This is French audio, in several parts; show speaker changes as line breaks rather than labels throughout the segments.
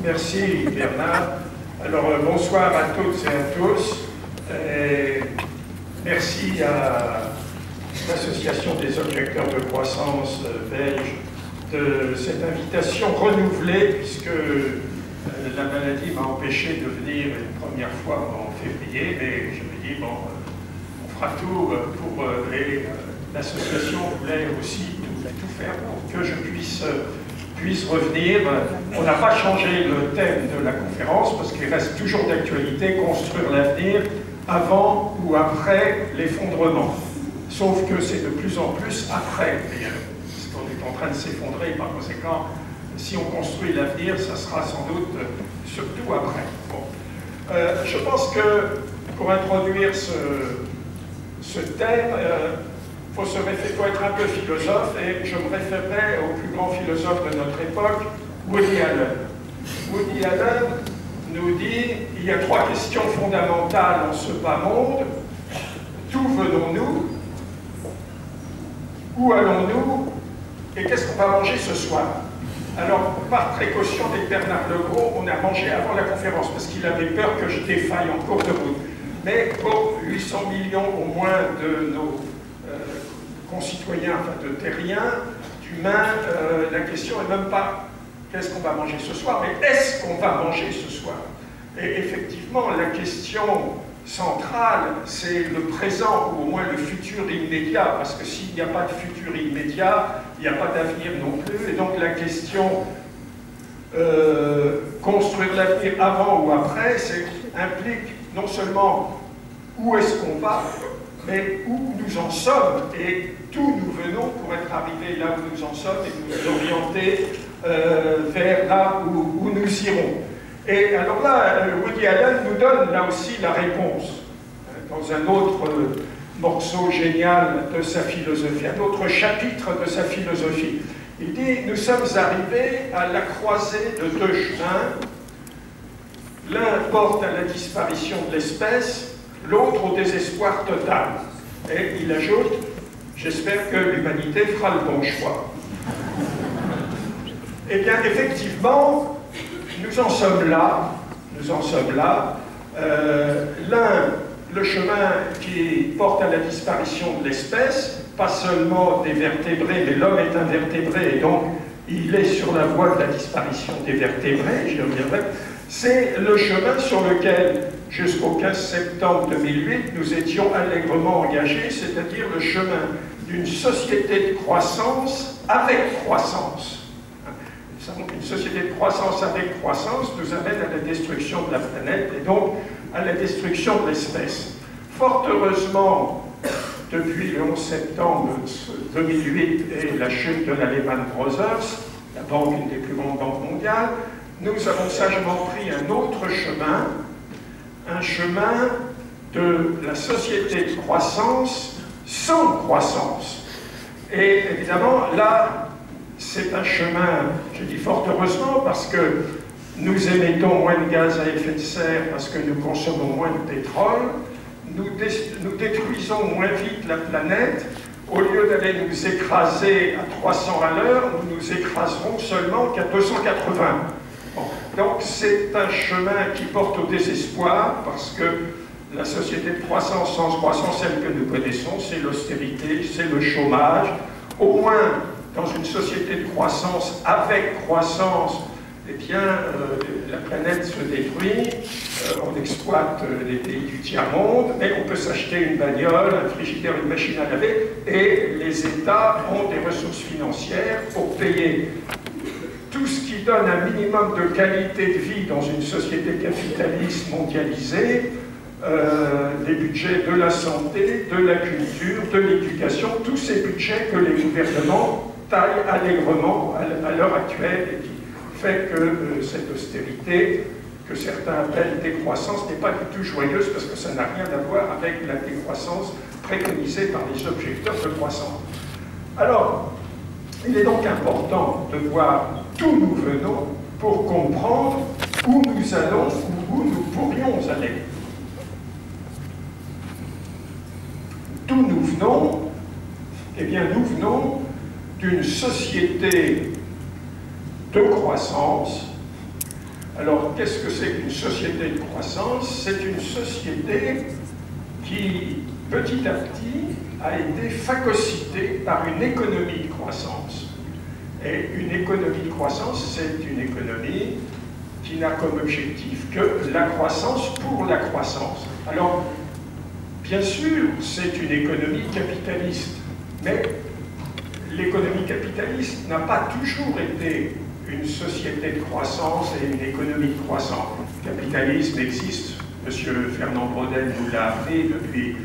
Merci Bernard. Alors bonsoir à toutes et à tous. Merci à l'Association des objecteurs de croissance belge de cette invitation renouvelée, puisque la maladie m'a empêché de venir une première fois en février, mais je me dis, bon, on fera tout pour... l'association voulait aussi tout faire pour que je puisse revenir. On n'a pas changé le thème de la conférence, parce qu'il reste toujours d'actualité, construire l'avenir avant ou après l'effondrement. Sauf que c'est de plus en plus après, parce qu'on est en train de s'effondrer. Par conséquent, si on construit l'avenir, ça sera sans doute surtout après. Bon. Je pense que pour introduire ce thème, il faut être un peu philosophe, et je me référerai au plus grand philosophe de notre époque, Woody Allen. Woody Allen nous dit « Il y a trois questions fondamentales en ce bas monde. D'où venons-nous? Où allons-nous? Et qu'est-ce qu'on va manger ce soir ?» Alors, par précaution avec Bernard Legros, on a mangé avant la conférence, parce qu'il avait peur que je défaille en cours de route. Mais pour 800 millions au moins de nos concitoyens, enfin de terriens, d'humains, la question n'est même pas qu'est-ce qu'on va manger ce soir, mais est-ce qu'on va manger ce soir? Et effectivement, la question centrale, c'est le présent, ou au moins le futur immédiat, parce que s'il n'y a pas de futur immédiat, il n'y a pas d'avenir non plus, et donc la question construire l'avenir avant ou après, implique non seulement où est-ce qu'on va, mais où nous en sommes et d'où nous venons pour être arrivés là où nous en sommes et nous orienter vers là où nous irons. Et alors là, Woody Allen nous donne là aussi la réponse, dans un autre morceau génial de sa philosophie, un autre chapitre de sa philosophie. Il dit, nous sommes arrivés à la croisée de deux chemins. L'un porte à la disparition de l'espèce, l'autre au désespoir total. Et il ajoute, j'espère que l'humanité fera le bon choix. Eh bien, effectivement, nous en sommes là. L'un, le chemin qui porte à la disparition de l'espèce, pas seulement des vertébrés, mais l'homme est un vertébré, et donc il est sur la voie de la disparition des vertébrés, j'y reviendrai. C'est le chemin sur lequel, jusqu'au 15 septembre 2008, nous étions allègrement engagés, c'est-à-dire le chemin d'une société de croissance avec croissance. Nous savons qu'une société de croissance avec croissance nous amène à la destruction de la planète et donc à la destruction de l'espèce. Fort heureusement, depuis le 11 septembre 2008 et la chute de la Lehman Brothers, la banque, une des plus grandes banques mondiales, nous avons sagement pris un autre chemin, un chemin de la société de croissance sans croissance. Et évidemment, là, c'est un chemin, je dis fort heureusement, parce que nous émettons moins de gaz à effet de serre, parce que nous consommons moins de pétrole, nous détruisons moins vite la planète. Au lieu d'aller nous écraser à 300 à l'heure, nous nous écraserons seulement qu'à 280. Bon. Donc c'est un chemin qui porte au désespoir, parce que la société de croissance sans croissance, celle que nous connaissons, c'est l'austérité, c'est le chômage. Au moins, dans une société de croissance avec croissance, eh bien, la planète se détruit, on exploite les pays du tiers-monde, mais on peut s'acheter une bagnole, un frigidaire, une machine à laver, et les États ont des ressources financières pour payer tout ce qui donne un minimum de qualité de vie dans une société capitaliste mondialisée, les budgets de la santé, de la culture, de l'éducation, tous ces budgets que les gouvernements taillent allègrement à l'heure actuelle et qui fait que cette austérité, que certains appellent décroissance, n'est pas du tout joyeuse parce que ça n'a rien à voir avec la décroissance préconisée par les objecteurs de croissance. Alors, il est donc important de voir d'où nous venons pour comprendre où nous allons ou où nous pourrions aller. D'où nous venons? Eh bien, nous venons d'une société de croissance Alors, qu'est-ce que c'est qu'une société de croissance? C'est une société qui, petit à petit, a été phagocytée par une économie de croissance. Et une économie de croissance, c'est une économie qui n'a comme objectif que la croissance pour la croissance. Alors, bien sûr, c'est une économie capitaliste, mais l'économie capitaliste n'a pas toujours été une société de croissance et une économie de croissance. Le capitalisme existe, M. Fernand Braudel nous l'a appris depuis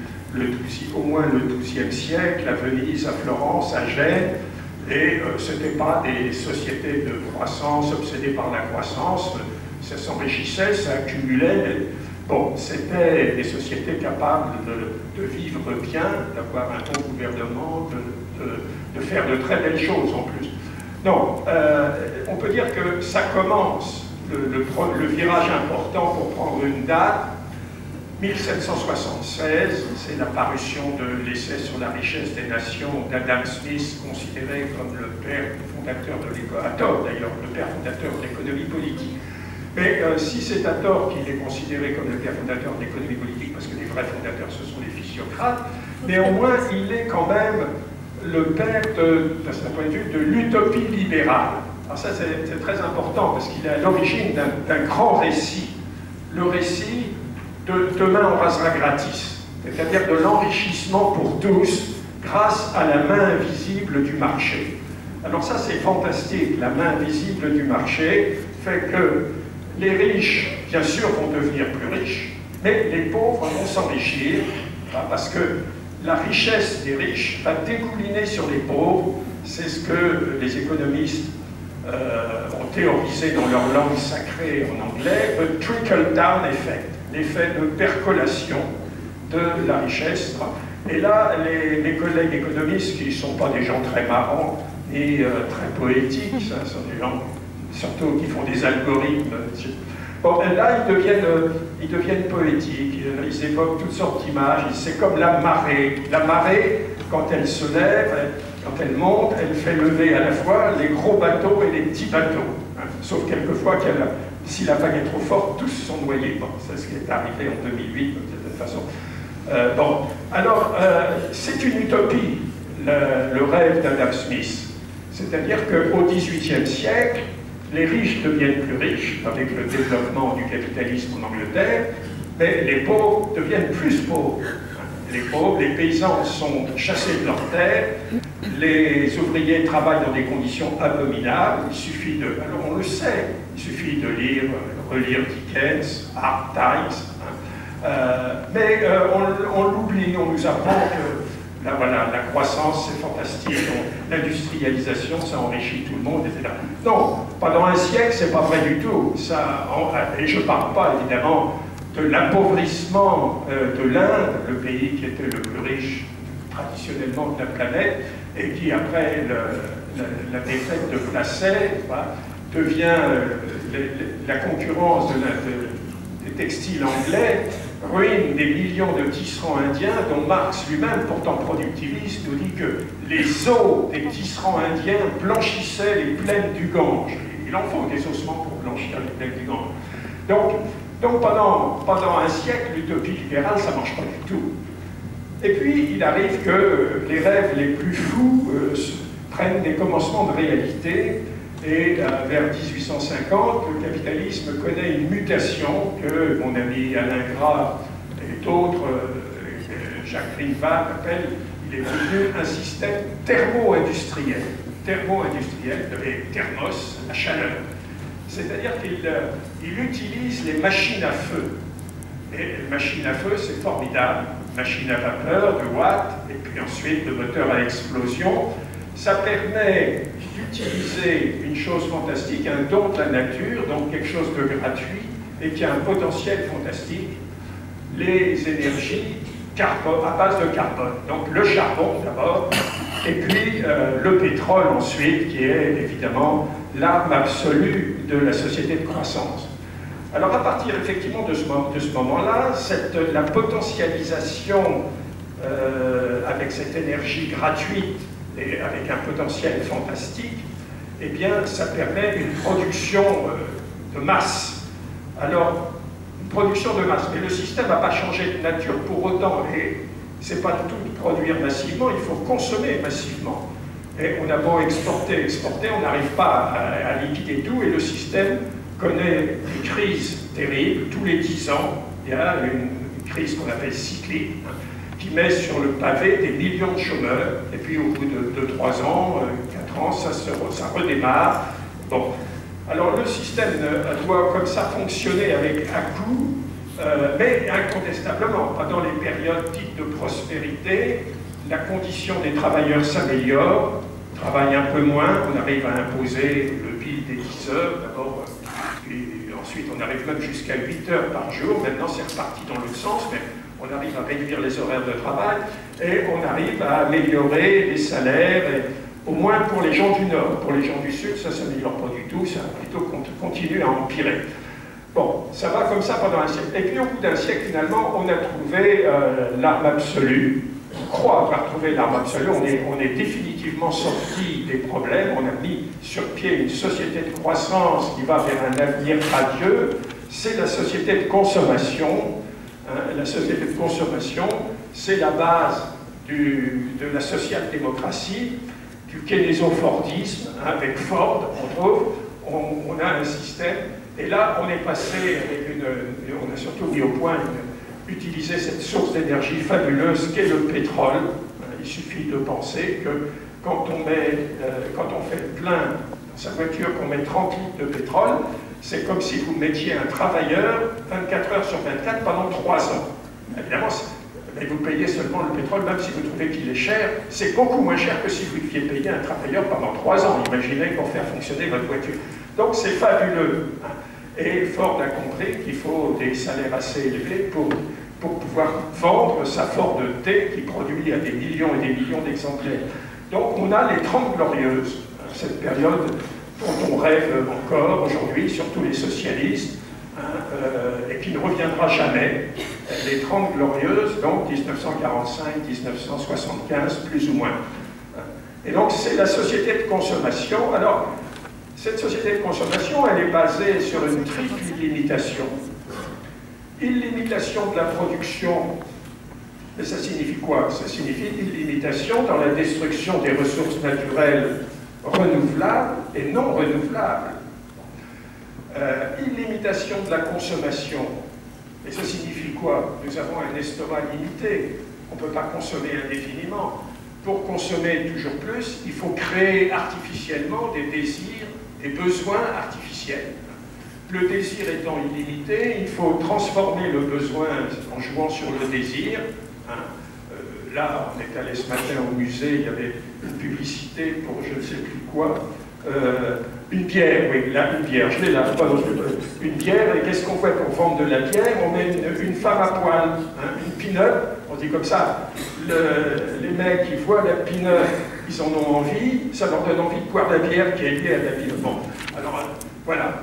au moins le XIIe siècle, à Venise, à Florence, à Gênes, et ce n'était pas des sociétés de croissance obsédées par la croissance, ça s'enrichissait, ça accumulait. Bon, c'était des sociétés capables de vivre bien, d'avoir un bon gouvernement, de faire de très belles choses en plus. Donc, on peut dire que ça commence, le virage important pour prendre une date, 1776, c'est la parution de l'essai sur la richesse des nations d'Adam Smith, considéré comme le père fondateur de l'économie, à tort d'ailleurs, le père fondateur de l'économie politique. Mais si c'est à tort qu'il est considéré comme le père fondateur de l'économie politique, parce que les vrais fondateurs, ce sont les physiocrates, néanmoins, il est quand même le père, d'un point de vue, de l'utopie libérale. Alors ça, c'est très important, parce qu'il est à l'origine d'un grand récit. Le récit de demain on rasera gratis, c'est-à-dire de l'enrichissement pour tous, grâce à la main invisible du marché. Alors ça, c'est fantastique, la main invisible du marché fait que les riches, bien sûr, vont devenir plus riches, mais les pauvres vont s'enrichir, parce que la richesse des riches va dégouliner sur les pauvres. C'est ce que les économistes ont théorisé dans leur langue sacrée en anglais, le trickle-down effect, l'effet de percolation de la richesse. Et là, mes collègues économistes, qui ne sont pas des gens très marrants et très poétiques, ça sont des gens surtout qui font des algorithmes. Bon, là, ils deviennent poétiques, ils évoquent toutes sortes d'images, c'est comme la marée. La marée, quand elle se lève, quand elle monte, elle fait lever à la fois les gros bateaux et les petits bateaux. Hein. Sauf quelquefois, si la vague est trop forte, tous sont noyés. Bon, c'est ce qui est arrivé en 2008, de cette façon. Bon, alors, c'est une utopie, le rêve d'Adam Smith. C'est-à-dire qu'au XVIIIe siècle, les riches deviennent plus riches avec le développement du capitalisme en Angleterre, mais les pauvres deviennent plus pauvres. Les pauvres, les paysans sont chassés de leurs terres, les ouvriers travaillent dans des conditions abominables, il suffit de... Alors on le sait, il suffit de relire Dickens, Hard Times, mais on l'oublie, on nous apprend que là, voilà, la croissance, c'est fantastique, l'industrialisation, ça enrichit tout le monde, etc. Non, pendant un siècle, c'est pas vrai du tout. Et je ne parle pas, évidemment, de l'appauvrissement de l'Inde, le pays qui était le plus riche traditionnellement de la planète, et qui, après la défaite de Placet, devient la concurrence des textiles anglais, ruine des millions de tisserands indiens, dont Marx lui-même, pourtant productiviste, nous dit que les os des tisserands indiens blanchissaient les plaines du Gange. Il en faut des ossements pour blanchir les plaines du Gange. Donc pendant un siècle, l'utopie libérale, ça ne marche pas du tout. Et puis, il arrive que les rêves les plus fous prennent des commencements de réalité, et vers 1850, le capitalisme connaît une mutation que mon ami Alain Gras et d'autres, Jacques Greenwald appellent, il est devenu un système thermo-industriel. Thermo-industriel, et thermos, la chaleur. C'est-à-dire qu'il utilise les machines à feu. Et les machines à feu, c'est formidable. Machine à vapeur, de watts, et puis ensuite le moteur à explosion. Ça permet d'utiliser une chose fantastique, un don de la nature, donc quelque chose de gratuit, et qui a un potentiel fantastique, les énergies à base de carbone. Donc le charbon d'abord, et puis le pétrole ensuite, qui est évidemment l'arme absolue de la société de croissance. Alors à partir effectivement de ce moment-là, la potentialisation avec cette énergie gratuite et avec un potentiel fantastique, eh bien ça permet une production de masse. Alors, une production de masse, mais le système n'a pas changé de nature pour autant, et c'est pas tout de produire massivement, il faut consommer massivement. Et on a beau exporter, on n'arrive pas à liquider tout, et le système connaît des crises terribles. Tous les 10 ans, il y a une crise qu'on appelle cyclique, qui met sur le pavé des millions de chômeurs, et puis au bout de 3 ans, 4 ans, ça redémarre. Bon. Alors le système doit comme ça fonctionner avec un coût, mais incontestablement, pendant les périodes dites de prospérité, la condition des travailleurs s'améliore, travaillent un peu moins, on arrive à imposer le pic des 10 heures d'abord, puis ensuite on arrive même jusqu'à 8 heures par jour, maintenant c'est reparti dans l'autre sens, mais on arrive à réduire les horaires de travail, et on arrive à améliorer les salaires, et, au moins pour les gens du Nord. Pour les gens du Sud, ça ne s'améliore pas du tout, ça plutôt continue à empirer. Bon, ça va comme ça pendant un siècle. Et puis au bout d'un siècle, finalement, on a trouvé l'arme absolue. On croit avoir trouvé l'arme absolue, on est définitivement sorti des problèmes, on a mis sur pied une société de croissance qui va vers un avenir radieux. C'est la société de consommation. La société de consommation, c'est la base de la social-démocratie, du keynésio-fordisme, avec Ford, entre autres, on a un système, et là on est passé avec on a surtout mis au point, utiliser cette source d'énergie fabuleuse qu'est le pétrole. Il suffit de penser que quand on fait le plein dans sa voiture, qu'on met 30 litres de pétrole, c'est comme si vous mettiez un travailleur 24 heures sur 24 pendant 3 ans. Évidemment, mais vous payez seulement le pétrole, même si vous trouvez qu'il est cher, c'est beaucoup moins cher que si vous deviez payer un travailleur pendant 3 ans. Imaginez pour faire fonctionner votre voiture. Donc c'est fabuleux. Et Ford a compris qu'il faut des salaires assez élevés pour pouvoir vendre sa Ford T qui produit à des millions et des millions d'exemplaires. Donc on a les 30 glorieuses, cette période dont on rêve encore aujourd'hui, surtout les socialistes, et qui ne reviendra jamais. Les 30 glorieuses, donc 1945-1975, plus ou moins. Et donc c'est la société de consommation. Alors, cette société de consommation, elle est basée sur une triple illimitation. Illimitation de la production, mais ça signifie quoi? Ça signifie illimitation dans la destruction des ressources naturelles renouvelables et non renouvelables. Illimitation de la consommation. Et ça signifie quoi? Nous avons un estomac limité. On ne peut pas consommer indéfiniment. Pour consommer toujours plus, il faut créer artificiellement des désirs, des besoins artificiels. Le désir étant illimité, il faut transformer le besoin en jouant sur le désir. Là, on est allé ce matin au musée, il y avait une publicité pour je ne sais plus quoi. Une bière, oui, là, une bière, je l'ai là, pas une bière, et qu'est-ce qu'on fait pour vendre de la bière? On met une femme à poil, une pin-up, on dit comme ça, les mecs, ils voient la pin-up, ils en ont envie, ça leur donne envie de boire la bière qui est liée à la pin-up. Bon, alors, voilà,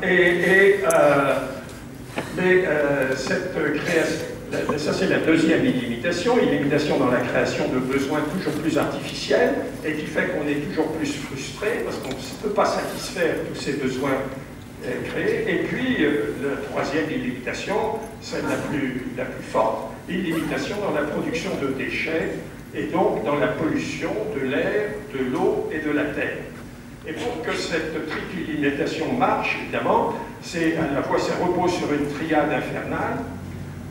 cette création, ça c'est la deuxième illimitation, illimitation dans la création de besoins toujours plus artificiels et qui fait qu'on est toujours plus frustré parce qu'on ne peut pas satisfaire tous ces besoins créés. Et puis la troisième illimitation, celle la plus forte, illimitation dans la production de déchets et donc dans la pollution de l'air, de l'eau et de la terre. Et pour que cette triple illimitation marche, évidemment, c'est à la fois ça repose sur une triade infernale,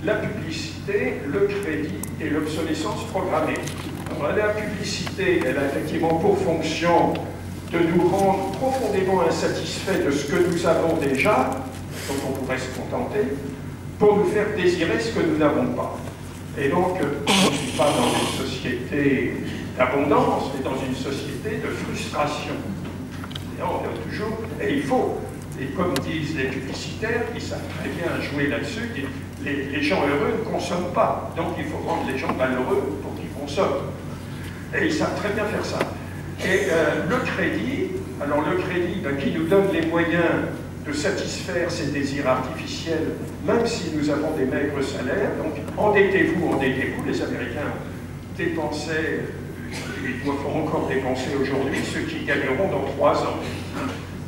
la publicité, le crédit et l'obsolescence programmée. Alors, la publicité, elle a effectivement pour fonction de nous rendre profondément insatisfaits de ce que nous avons déjà, dont on pourrait se contenter, pour nous faire désirer ce que nous n'avons pas. Et donc, on ne vit pas dans une société d'abondance, mais dans une société de frustration. Et on a toujours, et il faut, et comme disent les publicitaires, qui savent très bien jouer là-dessus, les gens heureux ne consomment pas. Donc il faut rendre les gens malheureux pour qu'ils consomment. Et ils savent très bien faire ça. Et le crédit, alors le crédit qui nous donne les moyens de satisfaire ces désirs artificiels, même si nous avons des maigres salaires, donc endettez-vous, les Américains dépensaient, ils doivent encore dépenser aujourd'hui, ceux qui gagneront dans 3 ans.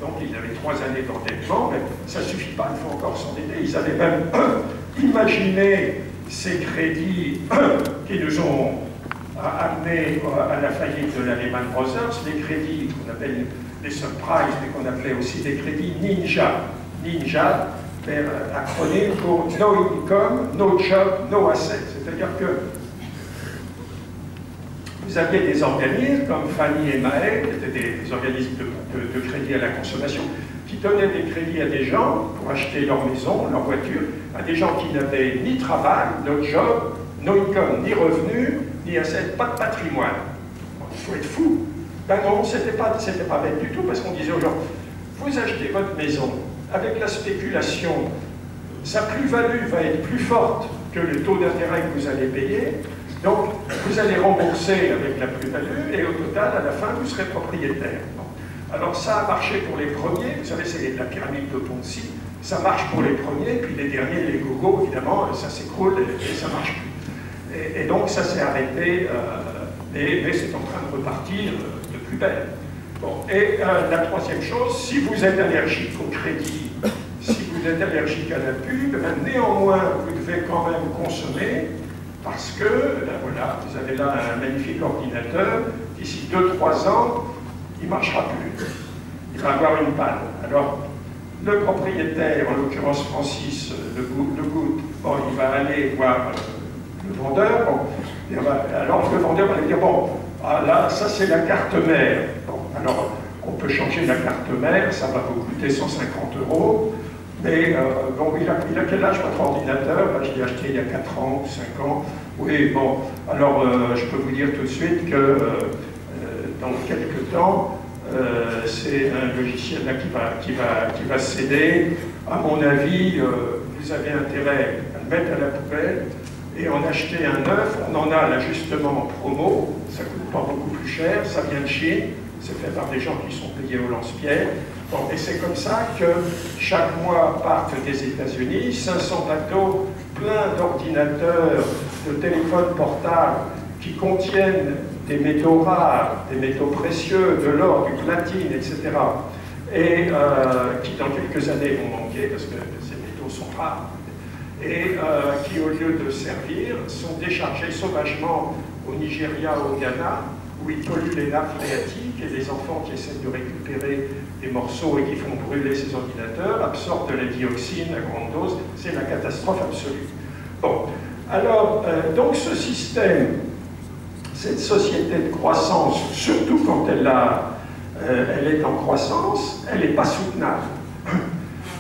Donc ils avaient 3 années d'endettement, mais ça ne suffit pas, il faut encore s'endetter. Ils avaient même imaginé ces crédits qui nous ont amenés à la faillite de la Lehman Brothers, les crédits qu'on appelle les subprimes, mais qu'on appelait aussi des crédits ninja. Ninja, acronyme pour No Income, No Job, No Asset. C'est-à-dire que vous aviez des organismes comme Fannie et Mae, qui étaient des organismes de crédit à la consommation, qui donnaient des crédits à des gens pour acheter leur maison, leur voiture, à des gens qui n'avaient ni travail, no job, no income, ni revenus, ni asset, pas de patrimoine. Il faut être fou. Ben non, c'était pas bête du tout, parce qu'on disait aux gens, vous achetez votre maison, avec la spéculation, sa plus-value va être plus forte que le taux d'intérêt que vous allez payer, donc vous allez rembourser avec la plus-value, et au total, à la fin, vous serez propriétaire. Bon. Alors ça a marché pour les premiers, vous savez, c'est la pyramide de Ponzi, ça marche pour les premiers, puis les derniers, les gogos, évidemment, ça s'écroule et ça marche plus. Et donc ça s'est arrêté, mais c'est en train de repartir de plus belle. Bon. Et la troisième chose, si vous êtes allergique au crédit, si vous êtes allergique à la pub, néanmoins, vous devez quand même consommer, parce que, ben voilà, vous avez là un magnifique ordinateur, d'ici 2-3 ans, il ne marchera plus. Il va avoir une panne. Alors, le propriétaire, en l'occurrence Francis Le Goutte, bon, il va aller voir le vendeur, bon, alors le vendeur va lui dire, bon, ah, là, ça c'est la carte mère. Bon, alors, on peut changer la carte mère, ça va vous coûter 150 €. Mais bon, il a quel âge votre ordinateur? Ben, je l'ai acheté il y a 4 ans, 5 ans. Oui, bon, alors je peux vous dire tout de suite que dans quelques temps, c'est un logiciel là qui va céder. À mon avis, vous avez intérêt à le mettre à la poubelle et en acheter un neuf. On en a l'ajustement en promo, ça ne coûte pas beaucoup plus cher, ça vient de Chine, c'est fait par des gens qui sont payés au lance-pierre. Bon, et c'est comme ça que chaque mois partent des États-Unis 500 bateaux pleins d'ordinateurs, de téléphones portables qui contiennent des métaux rares, des métaux précieux, de l'or, du platine, etc. Et qui dans quelques années vont manquer parce que ces métaux sont rares. Et qui, au lieu de servir, sont déchargés sauvagement au Nigeria, au Ghana, où ils polluent les nappes phréatiques et les enfants qui essaient de récupérer des morceaux et qui font brûler ces ordinateurs absorbent de la dioxine à grande dose. C'est la catastrophe absolue. Bon, alors, donc ce système, cette société de croissance, surtout quand elle est en croissance, elle n'est pas soutenable.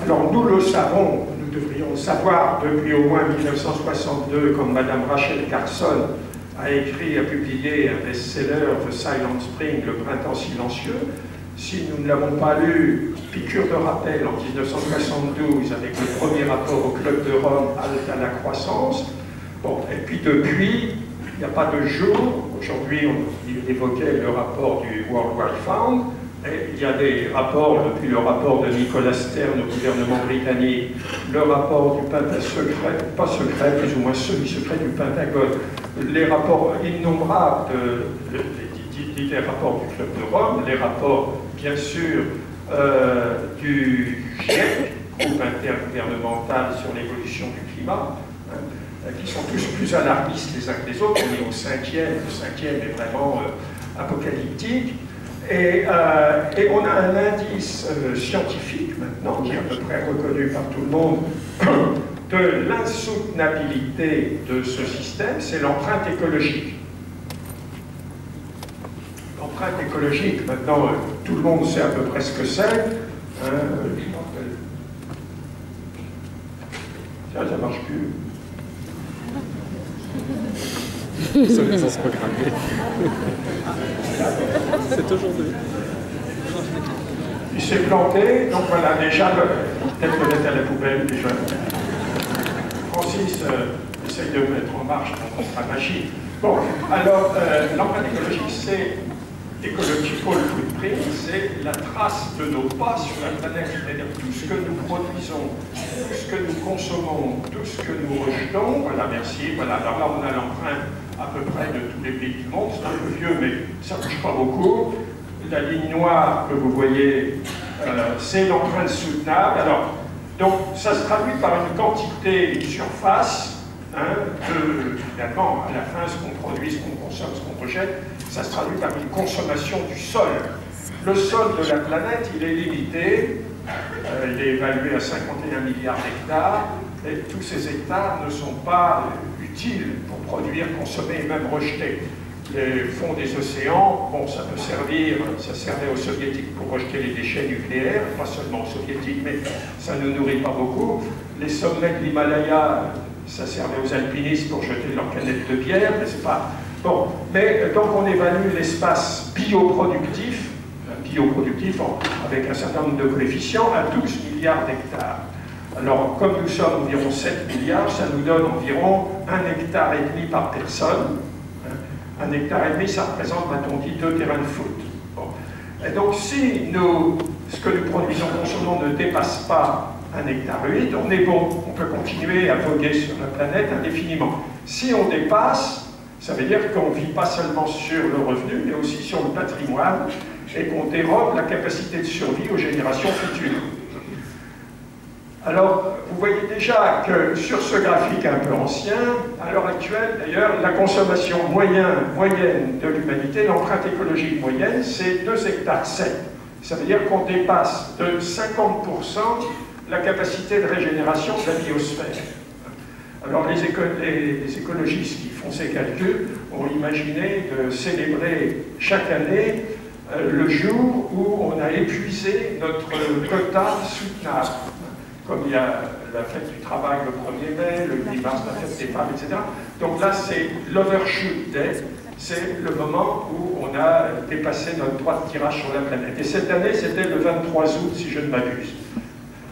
Alors nous le savons, nous devrions le savoir depuis au moins 1962, quand Madame Rachel Carson a publié un best-seller, The Silent Spring, Le Printemps Silencieux. Si nous ne l'avons pas lu, piqûre de rappel en 1972 avec le premier rapport au Club de Rome, Halte à la croissance. Bon, et puis depuis, il n'y a pas de jour. Aujourd'hui, il évoquait le rapport du World Wide Fund. Et il y a des rapports, depuis le rapport de Nicolas Stern au gouvernement britannique, le rapport du Pentagone, secret, pas secret, plus ou moins semi-secret du Pentagone, les rapports innombrables des rapports du Club de Rome, les rapports, bien sûr, du GIEC, groupe intergouvernemental sur l'évolution du climat, qui sont tous plus alarmistes les uns que les autres. On est au 5e, le 5e est vraiment apocalyptique. Et on a un indice scientifique maintenant, qui est à peu près reconnu par tout le monde, de l'insoutenabilité de ce système, c'est l'empreinte écologique. L'empreinte écologique, maintenant, tout le monde sait à peu près ce que c'est. Tiens, ça marche plus.
C'est programmé. C'est aujourd'hui.
Il s'est planté, donc voilà, déjà, peut-être le mettre à la poubelle, déjà. Francis essaye de mettre en marche son contrat magie. Bon, alors, l'empreinte écologique, c'est ecological footprint, c'est la trace de nos pas sur la planète, c'est-à-dire tout ce que nous produisons, tout ce que nous consommons, tout ce que nous rejetons. Voilà, merci. Voilà, alors là, on a l'empreinte à peu près de tous les pays du monde. C'est un peu vieux, mais ça ne bouge pas beaucoup. La ligne noire que vous voyez, c'est l'empreinte soutenable. Alors, donc, ça se traduit par une quantité, une surface, finalement, à la fin, ce qu'on produit, ce qu'on consomme, ce qu'on rejette, ça se traduit par une consommation du sol. Le sol de la planète, il est limité, il est évalué à 51 milliards d'hectares, et tous ces hectares ne sont pas utiles pour produire, consommer et même rejeter. Les fonds des océans, bon, ça peut servir, ça servait aux soviétiques pour rejeter les déchets nucléaires, pas seulement aux soviétiques, mais ça ne nourrit pas beaucoup. Les sommets de l'Himalaya, ça servait aux alpinistes pour jeter leurs canettes de bière, mais c'est pas... Bon, mais donc on évalue l'espace bioproductif avec un certain nombre de coefficients à 12 milliards d'hectares. Alors, comme nous sommes environ 7 milliards, ça nous donne environ 1,5 hectare par personne. 1,5 hectare, ça représente, m'a-t-on dit, 2 terrains de foot. Bon. Et donc, si ce que nous produisons, consommons ne dépasse pas 1,8 hectare, on est bon, on peut continuer à voguer sur la planète indéfiniment. Si on dépasse, ça veut dire qu'on ne vit pas seulement sur le revenu, mais aussi sur le patrimoine, et qu'on dérobe la capacité de survie aux générations futures. Alors, vous voyez déjà que sur ce graphique un peu ancien, à l'heure actuelle, d'ailleurs, la consommation moyenne de l'humanité, l'empreinte écologique moyenne, c'est 2,7 hectares. Ça veut dire qu'on dépasse de 50% la capacité de régénération de la biosphère. Alors, les écologistes qui font ces calculs ont imaginé de célébrer chaque année le jour où on a épuisé notre quota soutenable. Comme il y a la fête du travail le 1er mai, le 8 mars, la fête des femmes, etc. Donc là, c'est l'overshoot day, c'est le moment où on a dépassé notre droit de tirage sur la planète. Et cette année, c'était le 23 août, si je ne m'abuse.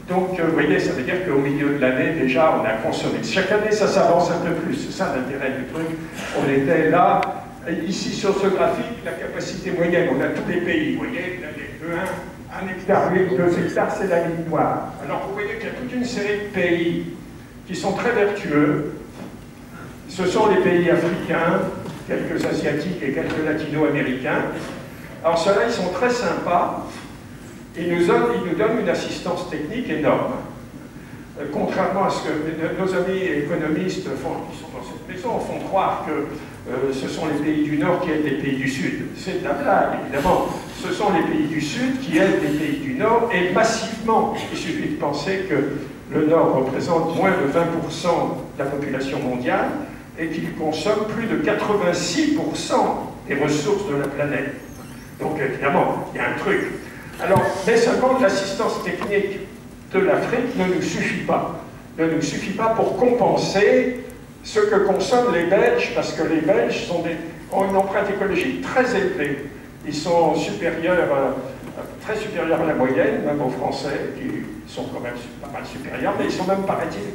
Donc, vous voyez, ça veut dire qu'au milieu de l'année, déjà, on a consommé. Chaque année, ça s'avance un peu plus. C'est ça l'intérêt du truc. On était là. Ici, sur ce graphique, la capacité moyenne, on a tous les pays. Vous voyez, de 1 hectare, 2 hectares, c'est la ligne noire. Alors, vous voyez qu'il y a toute une série de pays qui sont très vertueux. Ce sont les pays africains, quelques asiatiques et quelques latino-américains. Alors, ceux-là, ils sont très sympas. Ils nous donnent une assistance technique énorme. Contrairement à ce que nos amis économistes qui sont dans cette maison font croire que ce sont les pays du Nord qui aident les pays du Sud. C'est de la blague, évidemment. Ce sont les pays du Sud qui aident les pays du Nord, et massivement. Il suffit de penser que le Nord représente moins de 20% de la population mondiale et qu'il consomme plus de 86% des ressources de la planète. Donc, évidemment, il y a un truc. Alors, mais seulement l'assistance technique de l'Afrique ne nous suffit pas. Ne nous suffit pas pour compenser ce que consomment les Belges, parce que les Belges ont une empreinte écologique très élevée. Ils sont très supérieurs à la moyenne, même aux Français, qui sont quand même pas mal supérieurs, mais ils sont même, paraît-il,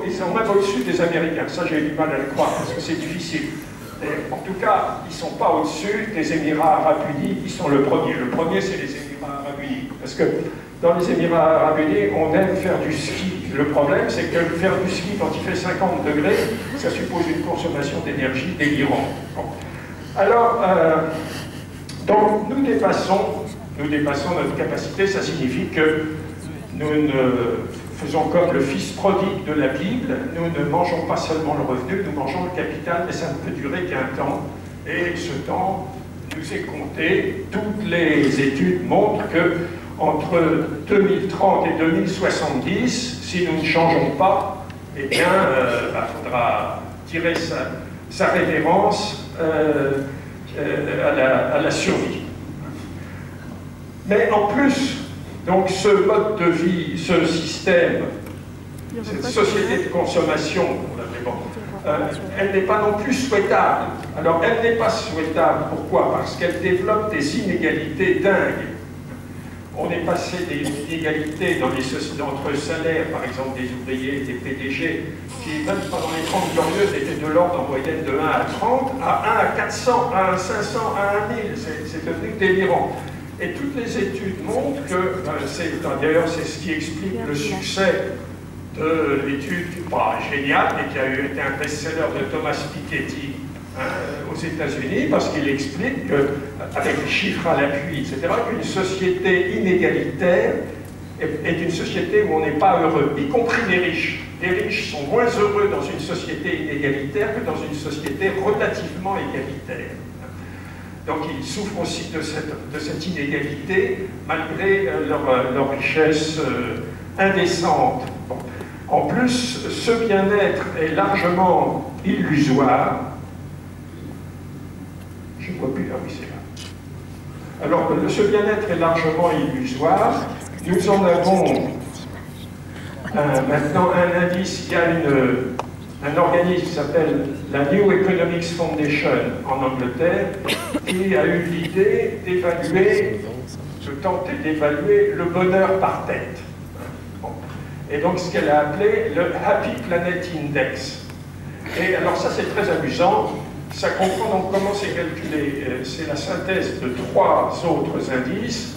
ils sont même au-dessus des Américains. Ça, j'ai du mal à le croire, parce que c'est difficile. Et, en tout cas, ils ne sont pas au-dessus des Émirats Arabes Unis, ils sont le premier. Le premier, c'est les Émirats Arabes Unis. Parce que dans les Émirats Arabes Unis, on aime faire du ski. Le problème, c'est que faire du ski quand il fait 50 degrés, ça suppose une consommation d'énergie délirante. Bon. Alors, donc, nous dépassons notre capacité. Ça signifie que nous ne faisons comme le fils prodigue de la Bible. Nous ne mangeons pas seulement le revenu, nous mangeons le capital, mais ça ne peut durer qu'un temps. Et ce temps nous est compté. Toutes les études montrent que entre 2030 et 2070, si nous ne changeons pas, eh bien, faudra tirer sa révérence à la survie. Mais en plus, donc ce mode de vie, ce système, cette société de consommation, elle n'est pas non plus souhaitable. Alors, elle n'est pas souhaitable, pourquoi? Parce qu'elle développe des inégalités dingues. On est passé des inégalités dans les sociétés entre salaires, par exemple des ouvriers, des PDG, qui même pendant les 30 glorieuses étaient de l'ordre en moyenne de 1 à 30, à 1 à 400, à 1 à 500, à 1 000. C'est devenu délirant. Et toutes les études montrent que, d'ailleurs c'est ce qui explique le succès de l'étude, pas géniale, mais qui a été un best-seller de Thomas Piketty, aux États-Unis, parce qu'il explique, avec des chiffres à l'appui, etc., qu'une société inégalitaire est une société où on n'est pas heureux, y compris les riches. Les riches sont moins heureux dans une société inégalitaire que dans une société relativement égalitaire. Donc ils souffrent aussi de cette inégalité, malgré leur richesse indécente. Bon. En plus, ce bien-être est largement illusoire. Je ne vois plus, ah oui, c'est là. Alors, ce bien-être est largement illusoire. Nous en avons maintenant un indice. Il y a un organisme qui s'appelle la New Economics Foundation en Angleterre, qui a eu l'idée d'évaluer, de tenter d'évaluer le bonheur par tête. Bon. Et donc ce qu'elle a appelé le Happy Planet Index. Et alors ça c'est très amusant, ça comprend donc comment c'est calculé. C'est la synthèse de 3 autres indices.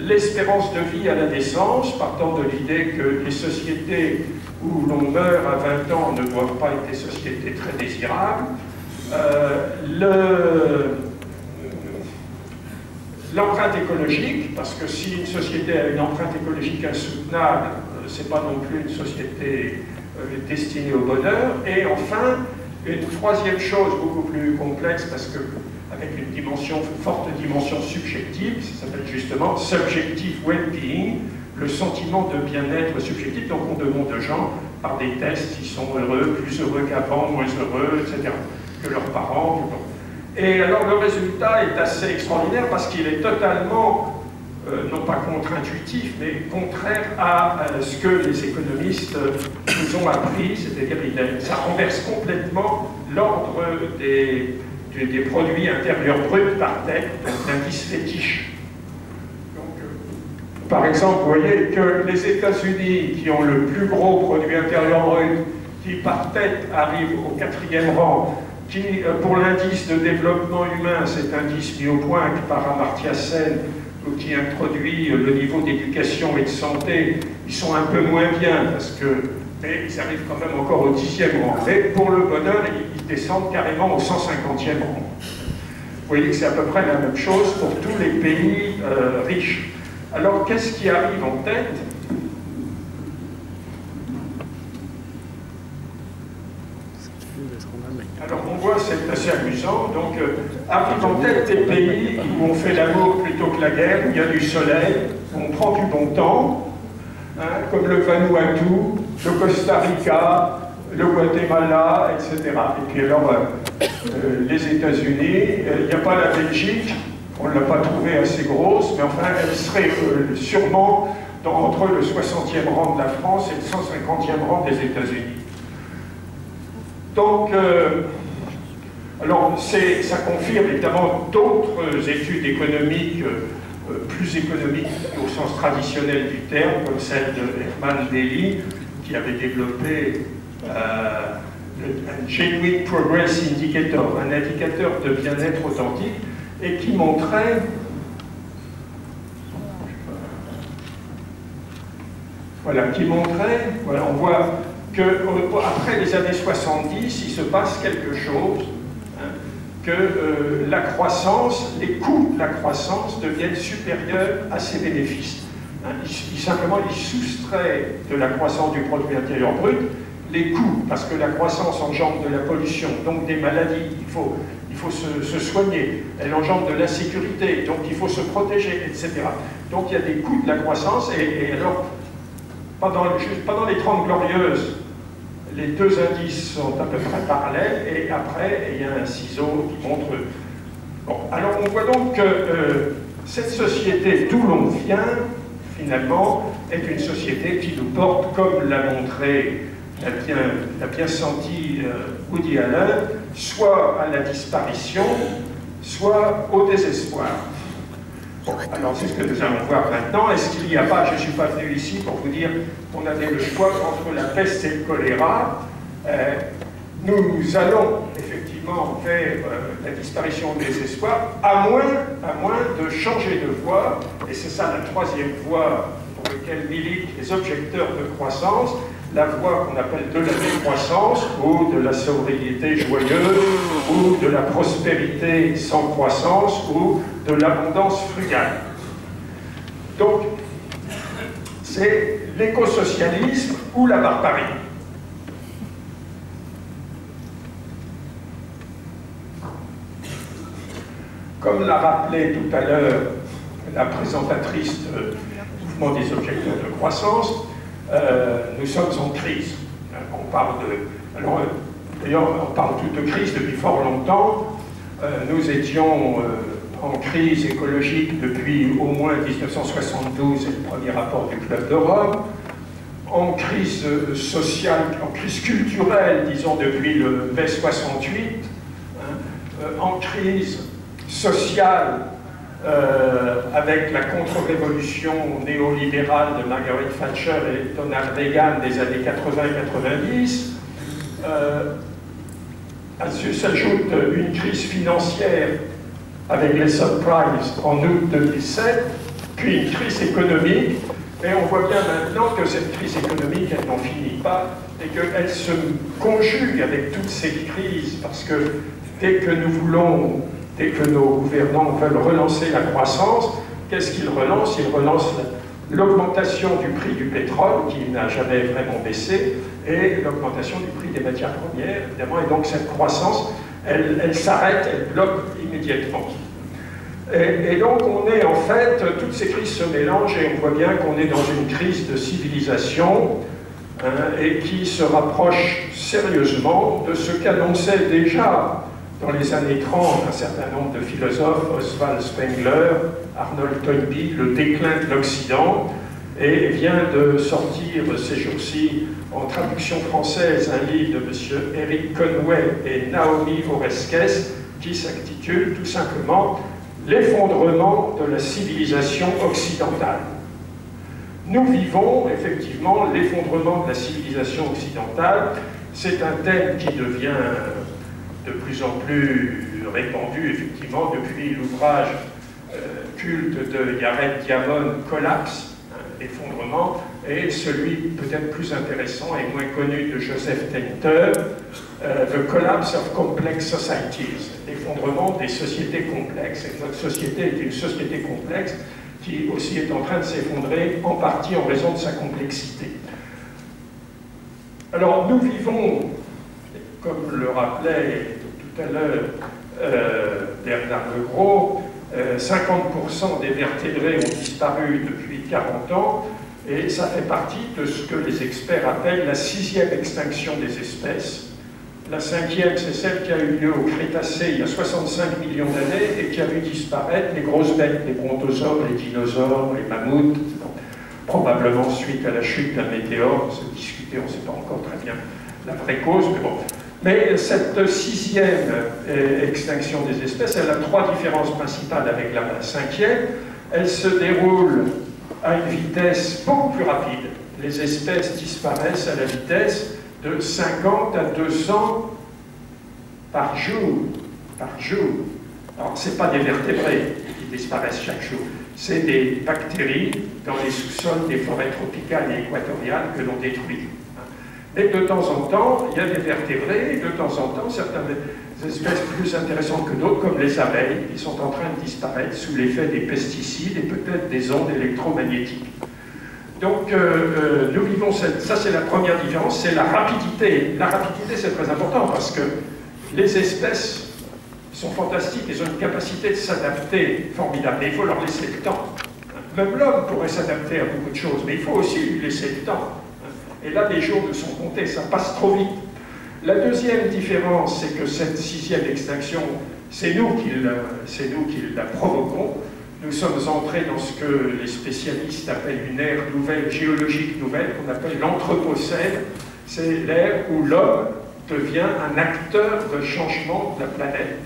L'espérance de vie à la naissance, partant de l'idée que les sociétés où l'on meurt à 20 ans ne doivent pas être des sociétés très désirables. L'empreinte écologique, parce que si une société a une empreinte écologique insoutenable, ce n'est pas non plus une société destinée au bonheur. Et enfin, une troisième chose beaucoup plus complexe, parce que avec une forte dimension subjective, ça s'appelle justement subjective well-being, le sentiment de bien-être subjectif. Donc on demande aux gens, par des tests, s'ils sont heureux, plus heureux qu'avant, moins heureux, etc., que leurs parents. Et alors le résultat est assez extraordinaire parce qu'il est totalement, non pas contre-intuitif, mais contraire à ce que les économistes nous ont appris, c'est-à-dire ça renverse complètement l'ordre des produits intérieurs bruts par tête, l'indice fétiche. Donc, par exemple, vous voyez que les États-Unis, qui ont le plus gros produit intérieur brut, qui par tête arrive au 4e rang, qui, pour l'indice de développement humain, cet indice mis au point par Amartya Sen, qui introduit le niveau d'éducation et de santé, ils sont un peu moins bien, mais ils arrivent quand même encore au 10e rang. Mais pour le bonheur, ils descendent carrément au 150e rang. Vous voyez que c'est à peu près la même chose pour tous les pays riches. Alors, qu'est-ce qui arrive en tête? Alors on voit, c'est assez amusant, donc arrive en tête des pays où on fait l'amour plutôt que la guerre, où il y a du soleil, où on prend du bon temps, hein, comme le Vanuatu, le Costa Rica, le Guatemala, etc. Et puis alors, les États-Unis, il n'y a pas la Belgique, on ne l'a pas trouvée assez grosse, mais enfin elle serait sûrement entre le 60e rang de la France et le 150e rang des États-Unis. Donc, alors ça confirme évidemment d'autres études économiques, plus économiques au sens traditionnel du terme, comme celle de Herman Daly, qui avait développé un Genuine Progress Indicator, un indicateur de bien-être authentique, et qui montrait, voilà, on voit qu'après les années 70, il se passe quelque chose, hein, que la croissance, les coûts de la croissance deviennent supérieurs à ses bénéfices. Hein, simplement, il soustrait de la croissance du produit intérieur brut les coûts, parce que la croissance engendre de la pollution, donc des maladies, il faut se soigner, elle engendre de l'insécurité, donc il faut se protéger, etc. Donc il y a des coûts de la croissance, et alors, pendant les 30 glorieuses, les deux indices sont à peu près parallèles, et après, il y a un ciseau qui montre... Bon, alors on voit donc que cette société d'où l'on vient, finalement, est une société qui nous porte, comme l'a montré, l'a bien senti Woody Allen, soit à la disparition, soit au désespoir. Bon, alors c'est ce que nous allons voir maintenant. Est-ce qu'il n'y a pas, je ne suis pas venu ici pour vous dire qu'on avait le choix entre la peste et le choléra. Nous allons effectivement vers la disparition au désespoir, à moins de changer de voie, et c'est ça la troisième voie pour laquelle militent les objecteurs de croissance, la voie qu'on appelle de la décroissance, ou de la sobriété joyeuse, ou de la prospérité sans croissance, ou de l'abondance frugale. Donc, c'est l'écosocialisme ou la barbarie. Comme l'a rappelé tout à l'heure la présentatrice du mouvement des objecteurs de croissance, nous sommes en crise. On parle de... Alors, d'ailleurs, on parle de crise depuis fort longtemps. Nous étions en crise écologique depuis au moins 1972 et le premier rapport du Club de Rome, en crise sociale, en crise culturelle, disons, depuis le mai 68, en crise sociale avec la contre-révolution néolibérale de Margaret Thatcher et Donald Reagan des années 80-90. À ce s'ajoute une crise financière avec les subprimes en août 2007, puis une crise économique, et on voit bien maintenant que cette crise économique, elle n'en finit pas, et qu'elle se conjugue avec toutes ces crises, parce que dès que nous voulons, dès que nos gouvernants veulent relancer la croissance, qu'est-ce qu'ils relancent? Ils relancent l'augmentation du prix du pétrole, qui n'a jamais vraiment baissé, et l'augmentation du prix des matières premières, évidemment, et donc cette croissance, elle s'arrête, elle bloque immédiatement. Et donc on est en fait, toutes ces crises se mélangent et on voit bien qu'on est dans une crise de civilisation et qui se rapproche sérieusement de ce qu'annonçait déjà dans les années 30 un certain nombre de philosophes, Oswald Spengler, Arnold Toynbee, le déclin de l'Occident, et vient de sortir ces jours-ci en traduction française un livre de M. Eric Conway et Naomi Oreskes qui s'intitule tout simplement « L'effondrement de la civilisation occidentale ». Nous vivons effectivement l'effondrement de la civilisation occidentale. C'est un thème qui devient de plus en plus répandu effectivement depuis l'ouvrage culte de Yared Diamond, Collapse, effondrement, et celui peut-être plus intéressant et moins connu de Joseph Tainter, The Collapse of Complex Societies, l'effondrement des sociétés complexes. Et notre société est une société complexe qui aussi est en train de s'effondrer, en partie en raison de sa complexité. Alors nous vivons, comme le rappelait tout à l'heure Bernard Legros, 50% des vertébrés ont disparu depuis 40 ans, et ça fait partie de ce que les experts appellent la 6e extinction des espèces. La 5e, c'est celle qui a eu lieu au Crétacé il y a 65 millions d'années et qui a vu disparaître les grosses bêtes, les brontosaures, les dinosaures, les mammouths, probablement suite à la chute d'un météore. On s'est discuté, on ne sait pas encore très bien la vraie cause, mais bon. Mais cette 6e extinction des espèces, elle a 3 différences principales avec la 5e. Elle se déroule à une vitesse beaucoup plus rapide. Les espèces disparaissent à la vitesse de 50 à 200 par jour. Alors, ce n'est pas des vertébrés qui disparaissent chaque jour, c'est des bactéries dans les sous-sols des forêts tropicales et équatoriales que l'on détruit. Et de temps en temps, il y a des vertébrés, et de temps en temps, certaines espèces plus intéressantes que d'autres, comme les abeilles, qui sont en train de disparaître sous l'effet des pesticides et peut-être des ondes électromagnétiques. Donc, nous vivons, ça c'est la première différence, c'est la rapidité. La rapidité, c'est très important parce que les espèces sont fantastiques, elles ont une capacité de s'adapter formidable, mais il faut leur laisser le temps. Même l'homme pourrait s'adapter à beaucoup de choses, mais il faut aussi lui laisser le temps. Et là, les jours ne sont comptés, ça passe trop vite. La deuxième différence, c'est que cette 6e extinction, c'est nous qui la provoquons. Nous sommes entrés dans ce que les spécialistes appellent une ère nouvelle, géologique nouvelle, qu'on appelle l'anthropocène. C'est l'ère où l'homme devient un acteur de changement de la planète,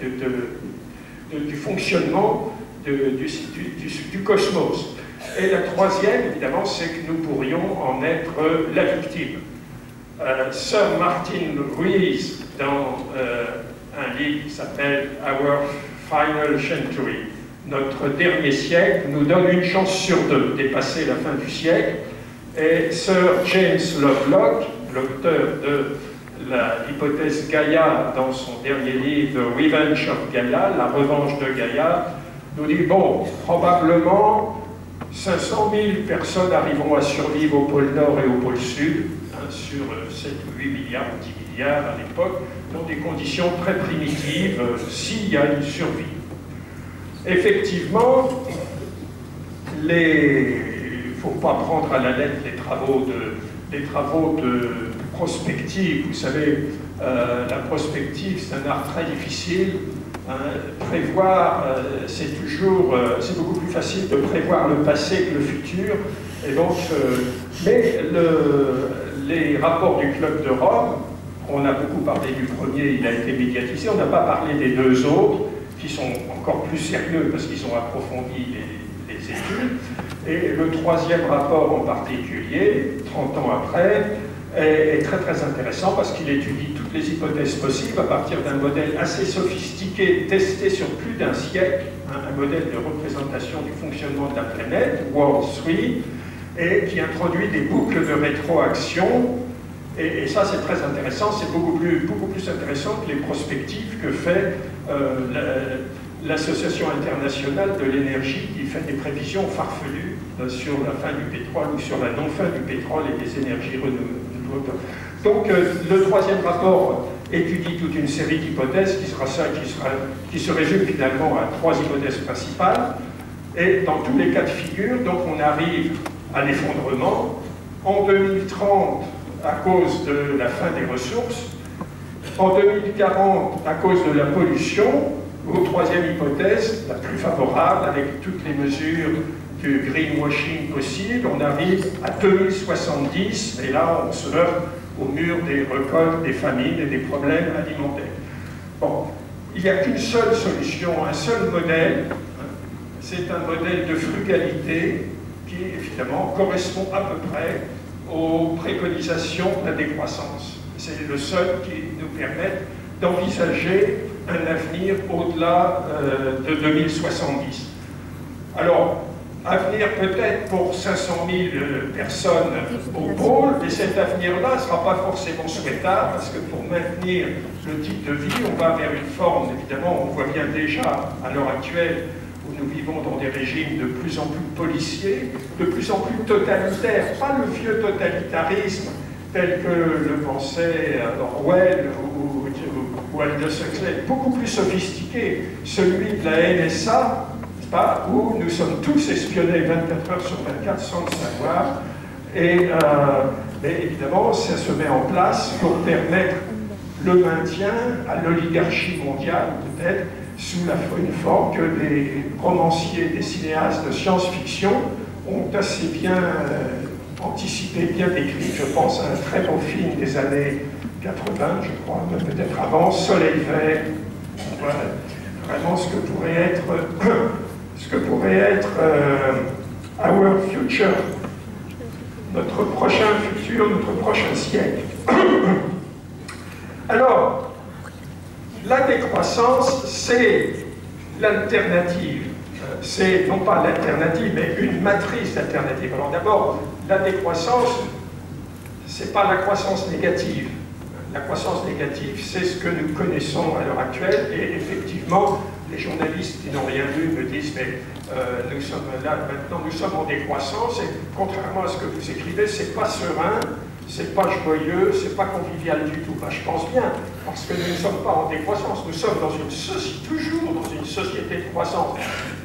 du fonctionnement du cosmos. Et la troisième, évidemment, c'est que nous pourrions en être la victime. Sir Martin Ruiz, dans un livre qui s'appelle Our Final Century, notre dernier siècle, nous donne une chance sur 2 de dépasser la fin du siècle. Et Sir James Lovelock, l'auteur de l'hypothèse Gaïa, dans son dernier livre « The Revenge of Gaïa », la revanche de Gaïa, nous dit, bon, probablement 500 000 personnes arriveront à survivre au pôle Nord et au pôle Sud, hein, sur 7 ou 8 milliards, 10 milliards à l'époque, dans des conditions très primitives, s'il y a une survie. Effectivement, il ne faut pas prendre à la lettre les travaux de prospective. Vous savez, la prospective, c'est un art très difficile. Hein, prévoir, c'est beaucoup plus facile de prévoir le passé que le futur. Et donc, mais les rapports du Club de Rome, on a beaucoup parlé du premier, il a été médiatisé, on n'a pas parlé des deux autres, qui sont encore plus sérieux parce qu'ils ont approfondi les études. Et le troisième rapport en particulier, 30 ans après, est très très intéressant parce qu'il étudie toutes les hypothèses possibles à partir d'un modèle assez sophistiqué, testé sur plus d'un siècle, hein, un modèle de représentation du fonctionnement de la planète, World 3, et qui introduit des boucles de rétroaction. Et ça, c'est très intéressant, c'est beaucoup plus intéressant que les prospectives que fait l'Association internationale de l'énergie, qui fait des prévisions farfelues sur la fin du pétrole ou sur la non-fin du pétrole et des énergies renouvelables. Donc, le troisième rapport étudie toute une série d'hypothèses qui se résume finalement à 3 hypothèses principales. Et dans tous les cas de figure, donc on arrive à l'effondrement. En 2030, à cause de la fin des ressources. En 2040, à cause de la pollution. Aux troisième hypothèse, la plus favorable, avec toutes les mesures du greenwashing possible, on arrive à 2070, et là on se heurte au mur des récoltes, des famines et des problèmes alimentaires. Bon, il n'y a qu'une seule solution, un seul modèle, c'est un modèle de frugalité qui, évidemment, correspond à peu près aux préconisations de la décroissance. C'est le seul qui nous permet d'envisager un avenir au-delà de 2070. Alors, avenir peut-être pour 500 000 personnes au pôle, mais cet avenir-là ne sera pas forcément souhaitable, parce que pour maintenir le type de vie, on va vers une forme, évidemment, on voit bien déjà, à l'heure actuelle, où nous vivons dans des régimes de plus en plus policiers, de plus en plus totalitaires, pas le vieux totalitarisme tel que le pensait Orwell ou Aldous Huxley, beaucoup plus sophistiqué, celui de la NSA, où nous sommes tous espionnés 24 heures sur 24 sans le savoir. Mais évidemment, ça se met en place pour permettre le maintien à l'oligarchie mondiale, peut-être, sous une forme que des romanciers, des cinéastes de science-fiction ont assez bien anticipé, bien décrit. Je pense à un très beau film des années 80, je crois, peut-être avant, Soleil vert. Voilà, vraiment ce que pourrait être Our Future, notre prochain futur, notre prochain siècle. Alors, la décroissance, c'est l'alternative. C'est non pas l'alternative, mais une matrice d'alternative. Alors d'abord, la décroissance, c'est pas la croissance négative. La croissance négative, c'est ce que nous connaissons à l'heure actuelle, et effectivement, les journalistes qui n'ont rien vu me disent, mais nous sommes là, maintenant nous sommes en décroissance, et contrairement à ce que vous écrivez, c'est pas serein, c'est pas joyeux, c'est pas convivial du tout. Ben, je pense bien, parce que nous ne sommes pas en décroissance, nous sommes dans toujours dans une société de croissance.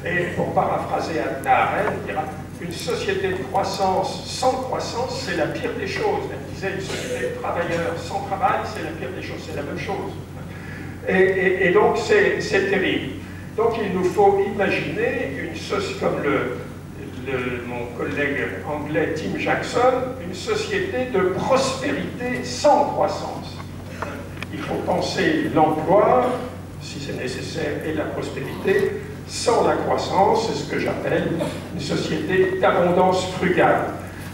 Et pour paraphraser Hannah Arendt, il dira, une société de croissance sans croissance, c'est la pire des choses. Elle disait, une société de travailleurs sans travail, c'est la pire des choses, c'est la même chose. Et donc, c'est terrible. Donc, il nous faut imaginer une société, comme mon collègue anglais Tim Jackson, une société de prospérité sans croissance. Il faut penser l'emploi, si c'est nécessaire, et la prospérité, sans la croissance, c'est ce que j'appelle une société d'abondance frugale.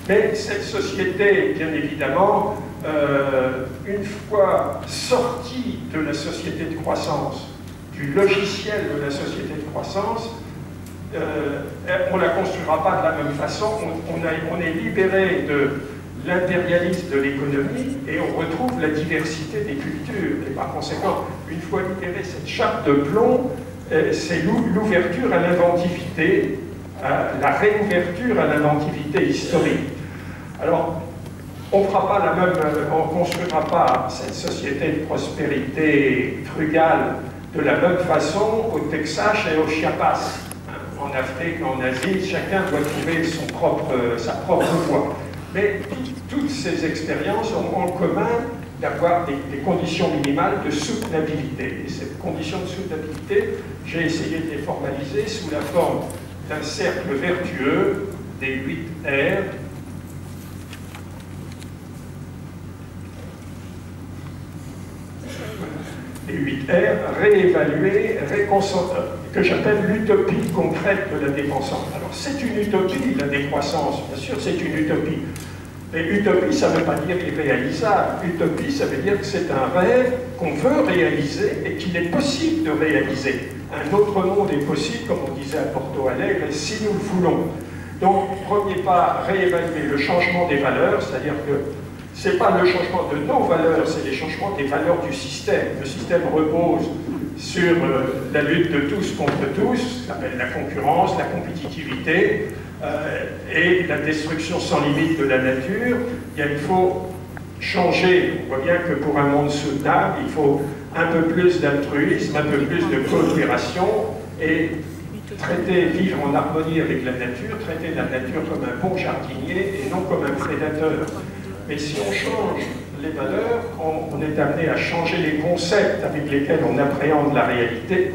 Mais cette société, bien évidemment, une fois sortie de la société de croissance, du logiciel de la société de croissance, on ne la construira pas de la même façon. On est libéré de l'impérialisme de l'économie et on retrouve la diversité des cultures. Et par conséquent, une fois libérée cette chape de plomb, c'est l'ouverture à l'inventivité, la réouverture à l'inventivité historique. Alors, on ne construira pas cette société de prospérité frugale de la même façon au Texas et au Chiapas. En Afrique, en Asie, chacun doit trouver sa propre voie. Mais toutes ces expériences ont en commun d'avoir des conditions minimales de soutenabilité. Et ces conditions de soutenabilité, j'ai essayé de les formaliser sous la forme d'un cercle vertueux des 8 R. Les 8 R, réévaluer, que j'appelle l'utopie concrète de la décroissance. Alors c'est une utopie, la décroissance, bien sûr c'est une utopie. Mais utopie, ça ne veut pas dire irréalisable. Utopie, ça veut dire que c'est un rêve qu'on veut réaliser et qu'il est possible de réaliser. Un autre monde est possible, comme on disait à Porto Alegre, si nous le voulons. Donc, premier pas, réévaluer le changement des valeurs, c'est-à-dire que ce n'est pas le changement de nos valeurs, c'est le changement des valeurs du système. Le système repose sur la lutte de tous contre tous, ça s'appelle la concurrence, la compétitivité, et la destruction sans limite de la nature. Il faut changer. On voit bien que pour un monde soutenable, il faut un peu plus d'altruisme, un peu plus de coopération et vivre en harmonie avec la nature, traiter la nature comme un bon jardinier et non comme un prédateur. Mais si on change les valeurs, on est amené à changer les concepts avec lesquels on appréhende la réalité,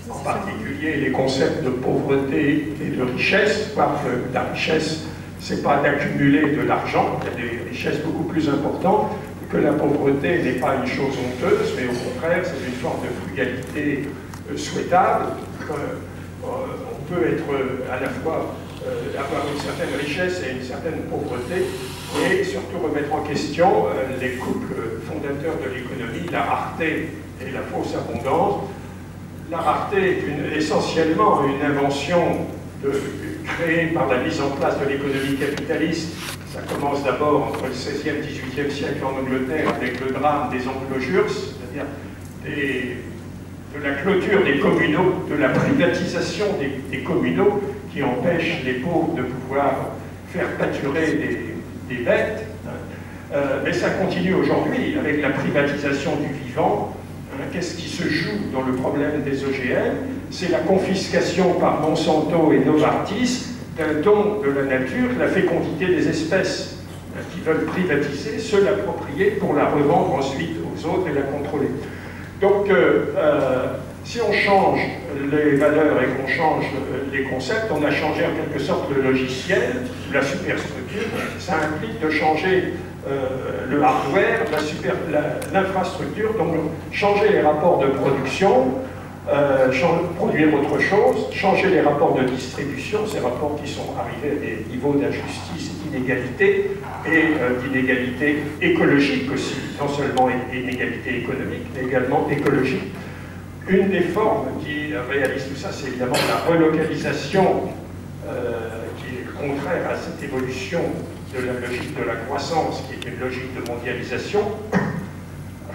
en particulier les concepts de pauvreté et de richesse, voir que la richesse, c'est pas d'accumuler de l'argent, il y a des richesses beaucoup plus importantes, que la pauvreté n'est pas une chose honteuse, mais au contraire, c'est une forme de frugalité souhaitable. On peut être à la fois avoir une certaine richesse et une certaine pauvreté, et surtout remettre en question les couples fondateurs de l'économie, la rareté et la fausse abondance. La rareté est essentiellement une invention créée par la mise en place de l'économie capitaliste. Ça commence d'abord entre le XVIe et XVIIIe siècle en Angleterre avec le drame des enclosures, c'est-à-dire de la clôture des communaux, de la privatisation des communaux qui empêchent les pauvres de pouvoir faire pâturer des bêtes. Mais ça continue aujourd'hui avec la privatisation du vivant. Qu'est-ce qui se joue dans le problème des OGM? C'est la confiscation par Monsanto et Novartis d'un don de la nature, la fécondité des espèces, qui veulent privatiser, se l'approprier pour la revendre ensuite aux autres et la contrôler. Donc, si on change les valeurs et qu'on change les concepts, on a changé en quelque sorte le logiciel, la superstructure. Ça implique de changer le hardware, l'infrastructure, donc changer les rapports de production, produire autre chose, changer les rapports de distribution, ces rapports qui sont arrivés à des niveaux d'injustice et d'inégalité, et d'inégalité écologique aussi, non seulement inégalité économique, mais également écologique. Une des formes qui réalise tout ça, c'est évidemment la relocalisation, qui est contraire à cette évolution de la logique de la croissance, qui est une logique de mondialisation,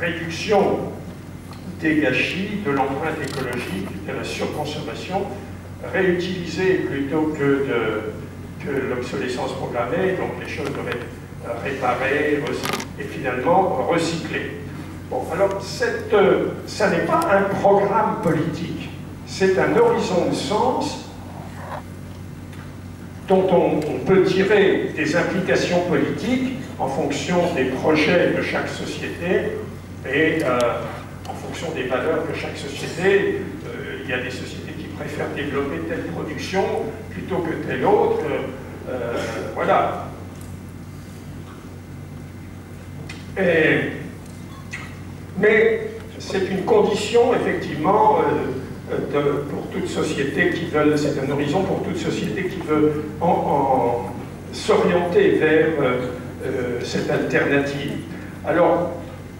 réduction des gâchis, de l'empreinte écologique, de la surconsommation, réutiliser plutôt que l'obsolescence programmée, donc les choses doivent être réparées et finalement recyclées. Bon, alors, ça n'est pas un programme politique, c'est un horizon de sens dont on peut tirer des implications politiques en fonction des projets de chaque société et en fonction des valeurs de chaque société. Il y a des sociétés qui préfèrent développer telle production plutôt que telle autre. Voilà. Mais c'est une condition, effectivement, pour toute société qui veut, c'est un horizon pour toute société qui veut s'orienter vers cette alternative. Alors,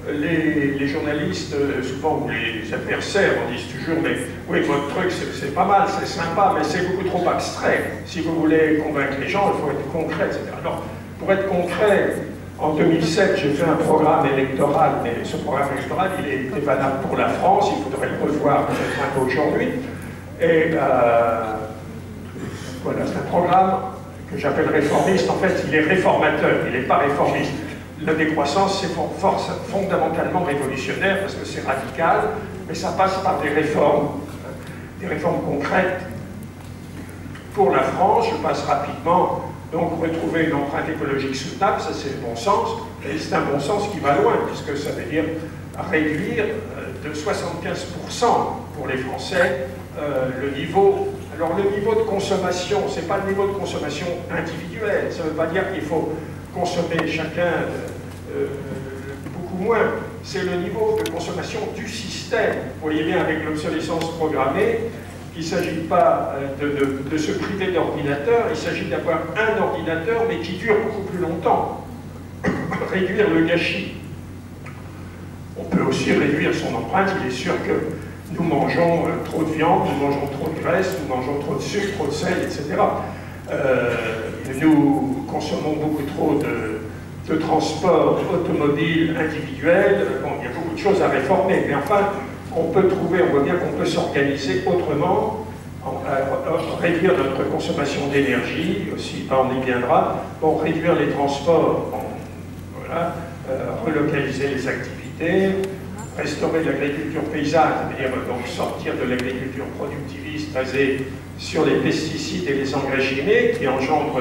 les journalistes, souvent, ou les adversaires, on dit toujours, mais Oui, votre truc, c'est pas mal, c'est sympa, mais c'est beaucoup trop abstrait. Si vous voulez convaincre les gens, il faut être concret, etc. Alors, pour être concret, en 2007, j'ai fait un programme électoral, mais ce programme électoral, il était valable pour la France, il faudrait le revoir peut-être un peu aujourd'hui. Et voilà, c'est un programme que j'appelle réformiste. En fait, il est réformateur, il n'est pas réformiste. La décroissance, c'est fondamentalement révolutionnaire parce que c'est radical, mais ça passe par des réformes concrètes. Pour la France, je passe rapidement, donc retrouver une empreinte écologique soutenable, ça c'est le bon sens, et c'est un bon sens qui va loin, puisque ça veut dire réduire de 75% pour les Français le niveau. Alors le niveau de consommation, ce n'est pas le niveau de consommation individuel, ça ne veut pas dire qu'il faut consommer chacun beaucoup moins, c'est le niveau de consommation du système. Vous voyez bien avec l'obsolescence programmée, il ne s'agit pas de se priver d'ordinateur, il s'agit d'avoir un ordinateur mais qui dure beaucoup plus longtemps. Réduire le gâchis. On peut aussi réduire son empreinte, il est sûr que nous mangeons trop de viande, nous mangeons trop de graisse, nous mangeons trop de sucre, trop de sel, etc. Nous consommons beaucoup trop de transport automobile individuel. Bon, il y a beaucoup de choses à réformer, mais enfin, on peut trouver, on voit bien qu'on peut s'organiser autrement, réduire notre consommation d'énergie, aussi, on y viendra, bon, réduire les transports, bon, voilà, relocaliser les activités, restaurer l'agriculture paysanne, c'est-à-dire donc sortir de l'agriculture productiviste basée sur les pesticides et les engrais chimiques qui engendrent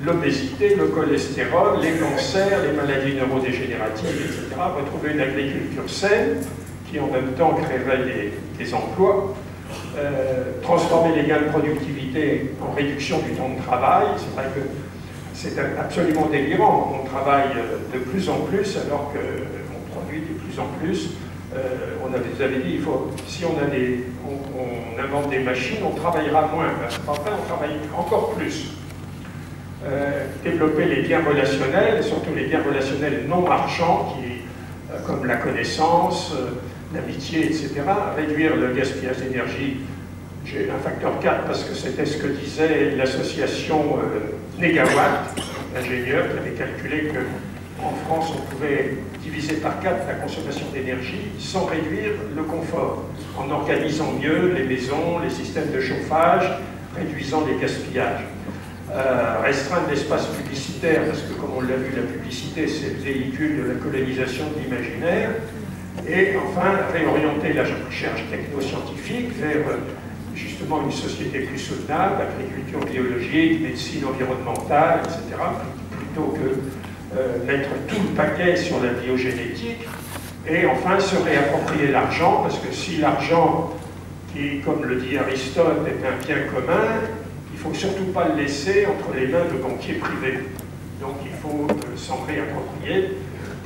l'obésité, le cholestérol, les cancers, les maladies neurodégénératives, etc. Retrouver une agriculture saine qui en même temps créerait des emplois, transformer les gains de productivité en réduction du temps de travail. C'est vrai que c'est absolument délirant. On travaille de plus en plus alors qu'on produit de plus en plus. On avait dit, si on invente des machines, on travaillera moins. Enfin, on travaille encore plus. Développer les liens relationnels, et surtout les liens relationnels non marchands, comme la connaissance, l'amitié, etc. Réduire le gaspillage d'énergie. J'ai un facteur 4 parce que c'était ce que disait l'association Négawatt, l'ingénieur, qui avait calculé qu'en France, on pouvait diviser par 4 la consommation d'énergie sans réduire le confort, en organisant mieux les maisons, les systèmes de chauffage, réduisant les gaspillages. Restreindre l'espace publicitaire, parce que comme on l'a vu, la publicité, c'est le véhicule de la colonisation de l'imaginaire. Et enfin, réorienter la recherche technoscientifique vers justement une société plus soutenable, agriculture biologique, médecine environnementale, etc., plutôt que mettre tout le paquet sur la biogénétique. Et enfin, se réapproprier l'argent, parce que si l'argent, qui, comme le dit Aristote, est un bien commun, il ne faut surtout pas le laisser entre les mains de banquiers privés. Donc il faut s'en réapproprier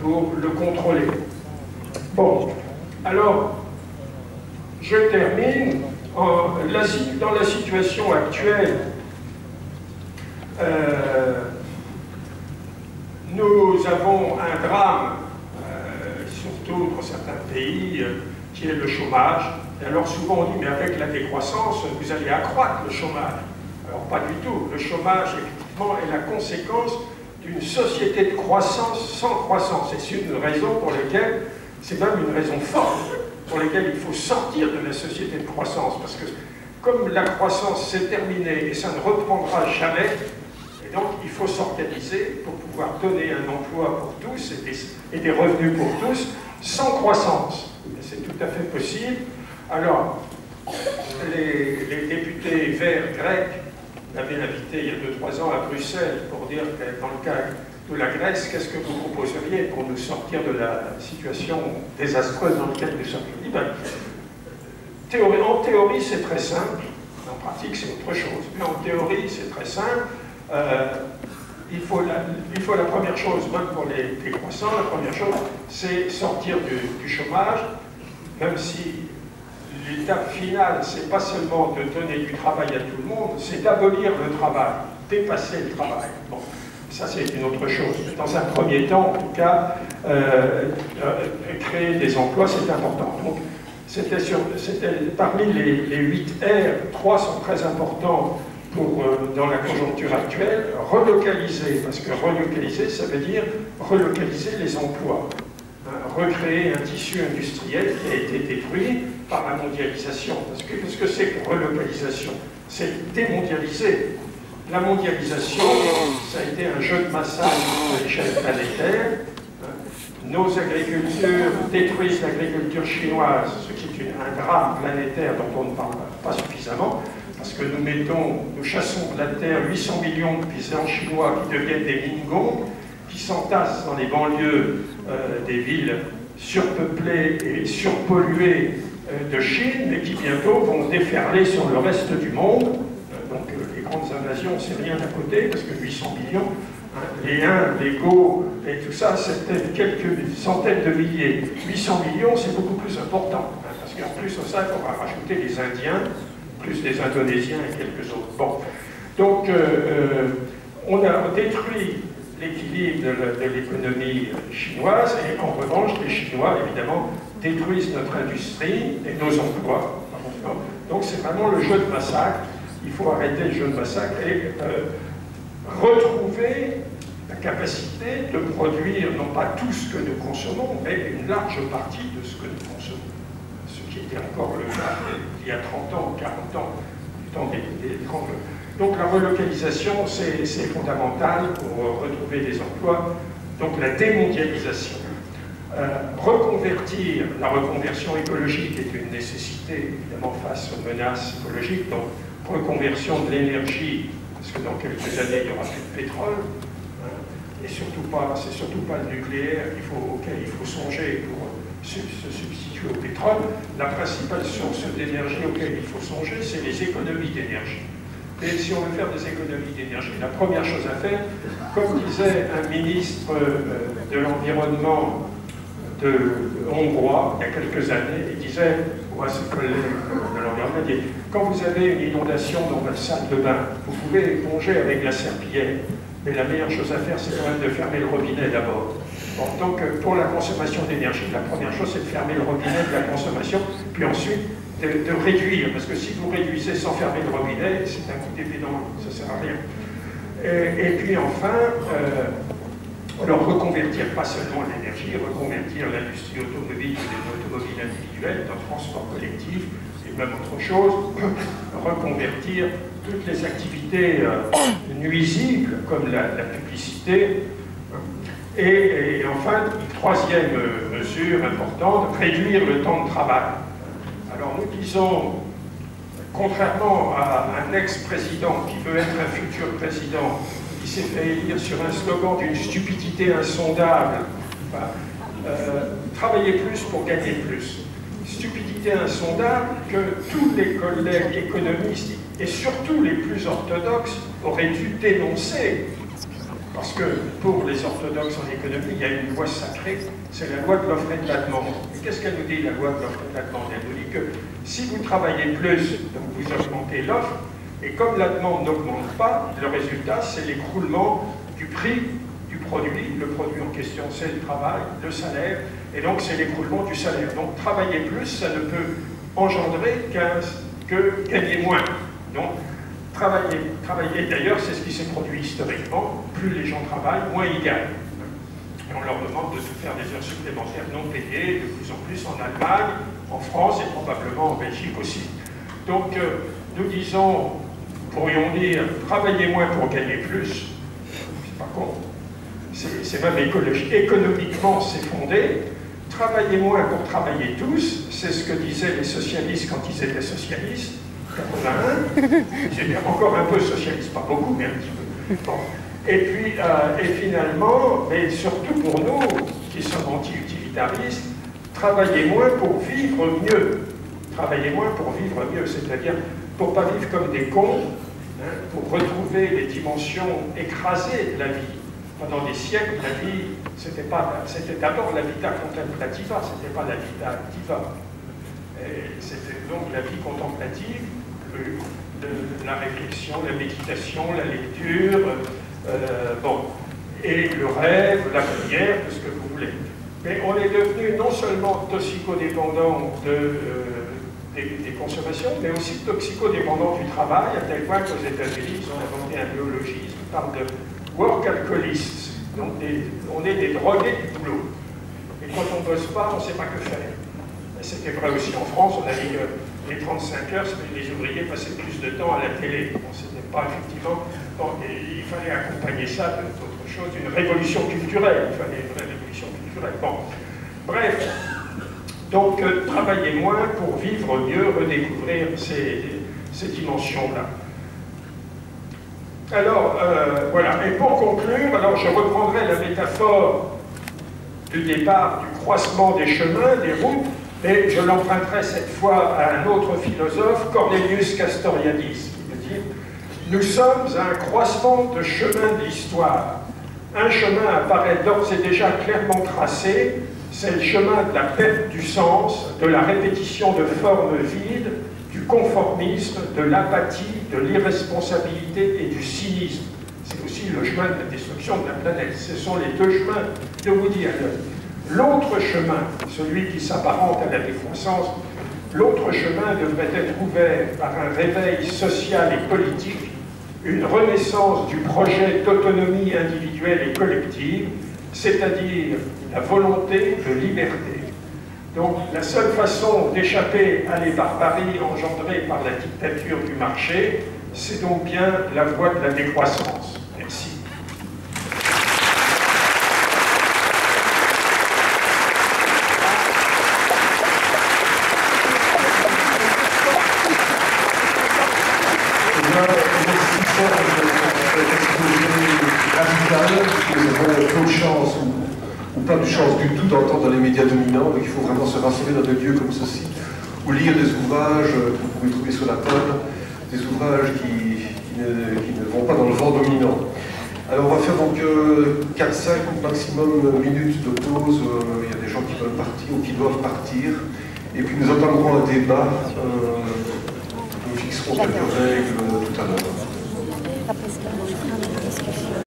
pour le contrôler. Bon, alors, je termine. Dans la situation actuelle, nous avons un drame, surtout dans certains pays, qui est le chômage. Et alors souvent on dit, mais avec la décroissance, vous allez accroître le chômage. Alors pas du tout. Le chômage, effectivement, est la conséquence d'une société de croissance sans croissance. Et c'est une raison pour laquelle, c'est même une raison forte, pour laquelle il faut sortir de la société de croissance. Parce que comme la croissance s'est terminée et ça ne reprendra jamais, et donc il faut s'organiser pour pouvoir donner un emploi pour tous et des revenus pour tous, sans croissance. Et c'est tout à fait possible. Alors, les députés verts grecs m'avaient invité il y a 2-3 ans à Bruxelles pour dire que dans le cas de la Grèce, qu'est-ce que vous proposeriez pour nous sortir de la situation désastreuse dans laquelle nous sommes? Je dis, ben, en théorie, c'est très simple. En pratique, c'est autre chose. Mais en théorie, c'est très simple. Il faut la première chose, même pour les décroissants, la première chose, c'est sortir du chômage, même si l'étape finale, c'est pas seulement de donner du travail à tout le monde, c'est d'abolir le travail, dépasser le travail. Bon, ça c'est une autre chose. Dans un premier temps, en tout cas, créer des emplois, c'est important. Donc, parmi les 8 R, 3 sont très importants dans la conjoncture actuelle. Relocaliser, parce que relocaliser, ça veut dire relocaliser les emplois. Recréer un tissu industriel qui a été détruit par la mondialisation. Parce que qu'est-ce que c'est que relocalisation? C'est démondialiser. La mondialisation, ça a été un jeu de massacre à l'échelle planétaire. Nos agricultures détruisent l'agriculture chinoise, ce qui est un drame planétaire dont on ne parle pas suffisamment, parce que nous chassons de la terre 800 millions de paysans chinois qui deviennent des Mingongs, qui s'entassent dans les banlieues des villes surpeuplées et surpolluées de Chine, et qui bientôt vont déferler sur le reste du monde. Donc les grandes invasions, c'est rien à côté, parce que 800 millions, les Huns, les Go, et tout ça, c'était quelques centaines de milliers. 800 millions, c'est beaucoup plus important, parce qu'en plus de ça, il faudra rajouter les Indiens, plus les Indonésiens et quelques autres. Bon. Donc, on a détruit l'équilibre de l'économie chinoise, et en revanche, les Chinois, évidemment, détruisent notre industrie et nos emplois. Donc, c'est vraiment le jeu de massacre. Il faut arrêter le jeu de massacre et retrouver la capacité de produire, non pas tout ce que nous consommons, mais une large partie de ce que nous consommons. Ce qui était encore le cas il y a 30 ans, 40 ans, du temps des grands. Donc la relocalisation, c'est fondamental pour retrouver des emplois. Donc la démondialisation. Reconvertir, la reconversion écologique est une nécessité, évidemment, face aux menaces écologiques. Donc reconversion de l'énergie, parce que dans quelques années, il n'y aura plus de pétrole, et surtout pas, c'est surtout pas le nucléaire auquel il faut songer pour se substituer au pétrole. La principale source d'énergie auquel il faut songer, c'est les économies d'énergie. Et si on veut faire des économies d'énergie, la première chose à faire, comme disait un ministre de l'Environnement hongrois, il y a quelques années, il disait, ou à ses collègues de l'Environnement, il dit, quand vous avez une inondation dans votre salle de bain, vous pouvez éponger avec la serpillière, mais la meilleure chose à faire, c'est quand même de fermer le robinet d'abord. Bon, donc, pour la consommation d'énergie, la première chose, c'est de fermer le robinet de la consommation, puis ensuite, de réduire, parce que si vous réduisez sans fermer le robinet, c'est un coup d'épée dans l'eau, ça ne sert à rien. Et puis enfin, alors reconvertir pas seulement l'énergie, reconvertir l'industrie automobile ou les automobiles individuelles, dans le transport collectif, et même autre chose, reconvertir toutes les activités nuisibles, comme la publicité. Et enfin, une troisième mesure importante, réduire le temps de travail. Alors nous disons, contrairement à un ex-président qui veut être un futur président, qui s'est fait élire sur un slogan d'une stupidité insondable, travailler plus pour gagner plus. Stupidité insondable que tous les collègues économistes, et surtout les plus orthodoxes, auraient dû dénoncer. Parce que pour les orthodoxes en économie, il y a une loi sacrée, c'est la loi de l'offre et de la demande. Et qu'est-ce qu'elle nous dit, la loi de l'offre et de la demande? Elle nous dit que si vous travaillez plus, donc vous augmentez l'offre, et comme la demande n'augmente pas, le résultat, c'est l'écroulement du prix du produit. Le produit en question, c'est le travail, le salaire, et donc c'est l'écroulement du salaire. Donc travailler plus, ça ne peut engendrer que gagner moins. Donc, travailler d'ailleurs, c'est ce qui s'est produit historiquement. Plus les gens travaillent, moins ils gagnent. Et on leur demande de se faire des heures supplémentaires non payées, de plus en plus en Allemagne, en France et probablement en Belgique aussi. Donc, nous disons, pourrions dire, travailler moins pour gagner plus. C'est pas con. C'est même écologique. Économiquement, c'est fondé. Travailler moins pour travailler tous, c'est ce que disaient les socialistes quand ils étaient socialistes. 81, j'étais encore un peu socialiste, pas beaucoup, mais un petit peu. Bon. Et puis, et finalement, mais surtout pour nous, qui sommes anti-utilitaristes, travailler moins pour vivre mieux. Travailler moins pour vivre mieux, c'est-à-dire pour pas vivre comme des cons, hein, pour retrouver les dimensions écrasées de la vie. Pendant des siècles, la vie, c'était d'abord la vita contemplativa, c'était pas la vita activa. C'était donc la vie contemplative, la réflexion, la méditation, la lecture, bon, et le rêve, la prière, tout ce que vous voulez. Mais on est devenu non seulement toxicodépendant des consommations, mais aussi toxicodépendant du travail, à tel point qu'aux États-Unis, ils ont inventé un néologisme, ils parlent de work alcoholists. Donc on est des drogués du boulot. Et quand on ne bosse pas, on ne sait pas que faire. C'était vrai aussi en France, on a dit que les 35 heures, c'était les ouvriers passaient plus de temps à la télé. Bon, ce n'est pas effectivement... Bon, il fallait accompagner ça d'autre chose, d'une révolution culturelle. Il fallait une vraie révolution culturelle. Bon, bref. Donc, travailler moins pour vivre mieux, redécouvrir ces dimensions-là. Alors, voilà. Et pour conclure, alors je reprendrai la métaphore du départ, du croisement des chemins, des routes, et je l'emprunterai cette fois à un autre philosophe, Cornelius Castoriadis, qui veut dire « Nous sommes à un croisement de chemins de l'histoire. Un chemin apparaît d'ores et déjà clairement tracé, c'est le chemin de la perte du sens, de la répétition de formes vides, du conformisme, de l'apathie, de l'irresponsabilité et du cynisme. C'est aussi le chemin de la destruction de la planète. Ce sont les deux chemins de Woody Allen. L'autre chemin, celui qui s'apparente à la décroissance, l'autre chemin devrait être ouvert par un réveil social et politique, une renaissance du projet d'autonomie individuelle et collective, c'est-à-dire la volonté de liberté. Donc la seule façon d'échapper à les barbaries engendrées par la dictature du marché, c'est donc bien la voie de la décroissance. Merci.
Nous avons peu de chance ou pas de chance du tout d'entendre dans les médias dominants, donc il faut vraiment se rassembler dans des lieux comme ceci, ou lire des ouvrages que vous pouvez trouver sur la table, des ouvrages qui ne vont pas dans le vent dominant. Alors on va faire donc 4-5 maximum minutes de pause, il y a des gens qui veulent partir ou qui doivent partir, et puis nous entamerons un débat, nous fixerons quelques règles tout à l'heure.